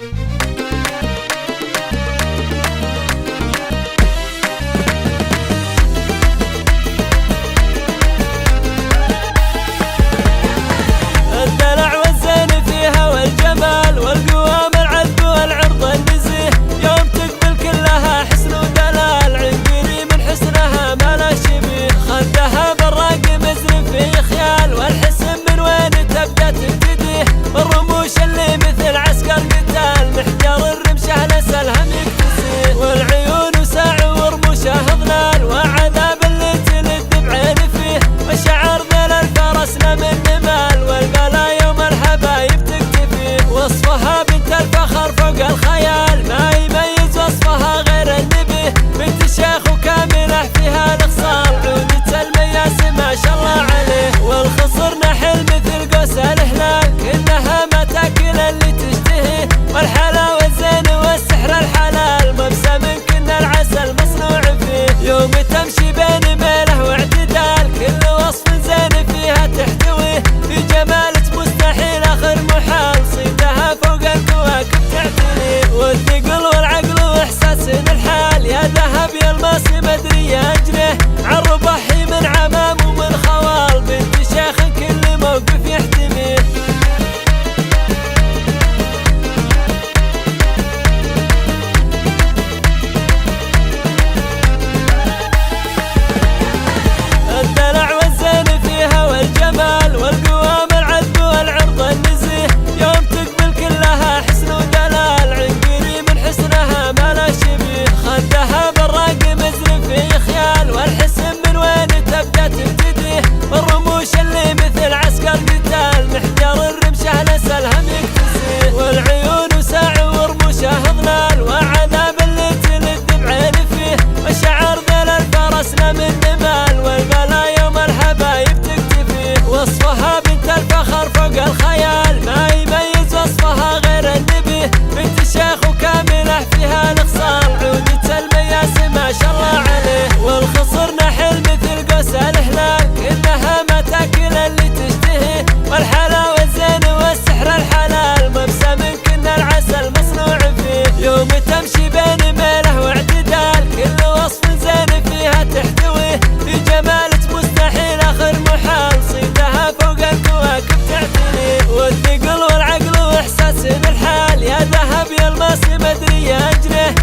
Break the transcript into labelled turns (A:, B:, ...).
A: الدلع والزين فيها والجمال والقوام العذب والعرض النزيه، يوم تقبل كلها حسن ودلال، عبري من حسنها ما لا شبيه، خدها بالراقي مزرف في خيال، والحسن من وين تبدا تبتديه، الرموش اللي مثل عسكر قتال، محجر الرمشه لسلهم يكتسيه، والعيون وساع ورموشه ظلال، وعذاب اللي تلد بعين فيه، وشعر ذل الفرس لمن نمال، والبلا يوم الحبايب تكتفيه، وصفها بنت الفخر فوق الخيال، ما يميز وصفها غير النبيه، بنت الشيخ وكامله فيها الخصال، عودة المياس ما شاء الله عليه، والخصر نحل مثل قوس الهلال، كلها ما تاكل اللي تشتهيه، والحلاوه الزين والسحر الحلال، مبسم كن العسل مصنوع فيه، يوم تمشي بين ميله واعتدال، كل وصف زين فيها تحتويه، في جمالك مستحيل اخر محال، صيتها فوق الكواكب تعتليه، والثقل والعقل واحساس الحال، يا ذهب يا الماس مدري يا اجره، عالربحي من عمام ومن خوال، بنت شيخ كل موقف يحتميه. الدلع والزين فيها والجمال والقوام العذب والعرض النزيه، يوم تقبل كلها حسن ودلال، عبري من حسنها ما لا شبيه، خدها بالراقي مزرف في خيال، والحسن من وين تبدا تبتديه، الرموش اللي مثل عسكر قتال، محجر الرمشه لسلهم يكتسيه، والعيون وساع ورموشه ظلال، وعذاب اللي تلد بعين فيه، وشعر ذل الفرس لمن نمال، والبلا يوم الحبايب تكتفيه، وصفها بنت الفخر فوق الخيال، ما يميز وصفها غير النبيه، بنت الشيخ وكامله فيها الخصال، عودة المياس ما شاء الله عليه، والخصر نحل مثل قوس الهلال، كلها ما تاكل اللي تشتهيه، والحلاوه الزين والسحر الحلال، مبسم كن العسل مصنوع فيه، يوم تمشي بين ميله واعتدال، كل وصف زين فيها تحتويه، في جمالك مستحيل اخر محال، صيتها فوق الكواكب تعتليه، والثقل والعقل واحساس بالحال، يا ذهب يا الماس مدري يا اجره،